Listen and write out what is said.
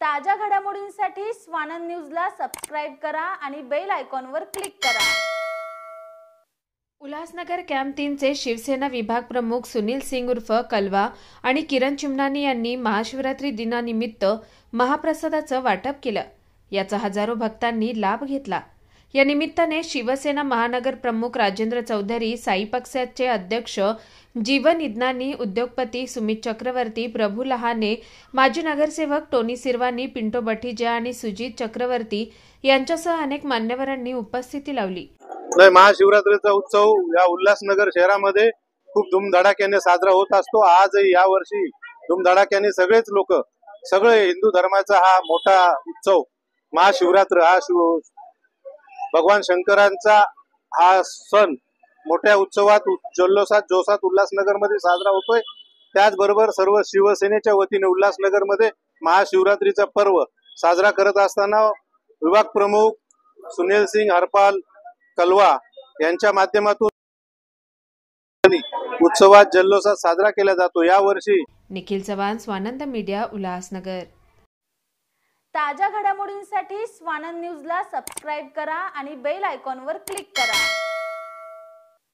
ताज्या घडामोडींसाठी स्वानंद न्यूजला सबस्क्राइब करा आणि बेल आयकॉनवर क्लिक करा। उल्हासनगर कॅम्प 3 चे शिवसेना विभाग प्रमुख सुनील सिंग उर्फ कलवा आणि किरण चिमनानी यांनी महाशिवरात्री दिनानिमित्त महाप्रसादाचं वाटप केलं। याचा हजारो भक्तांनी लाभ घेतला। या निमित्ताने शिवसेना महानगर प्रमुख राजेंद्र चौधरी, साई पक्षाचे अध्यक्ष जीवन इदनानी, उद्योगपती सुमित चक्रवर्ती, प्रभू लहाने, माजी नगरसेवक टोनी सिरवानी, पिंटो बठीजा आणि सुजित चक्रवर्ती यांच्यासह अनेक मान्यवरांनी उपस्थिती लावली। महाशिवरात्रीचा उत्सव या उल्हासनगर शहरामध्ये खूप धूमधडाक्याने साजरा होत असतो। आजही या वर्षी धूमधडाक्याने सगळेच लोक, सगळे हिंदू धर्माचा हा मोठा उत्सव महाशिवरात्र हा भगवान शंकरांचा हा सण मोठ्या उत्सवात जल्लोषात जोशात उल्हासनगर मध्ये साजरा होतोय। त्याचबरोबर सर्व शिवसेनेच्या वतीने उल्हासनगर मध्ये महाशिवरात्रीचा पर्व साजरा करत असताना विभाग प्रमुख सुनील सिंग हरपाल कलवा यांच्या माध्यमातून उत्सवात जल्लोषात साजरा केला जातो। या वर्षी निखिल चव्हाण, स्वानंद मीडिया, उल्हासनगर। ताज्या घडामोडींसाठी स्वानंद न्यूजला सबस्क्राइब करा आणि बेल आयकॉनवर क्लिक करा।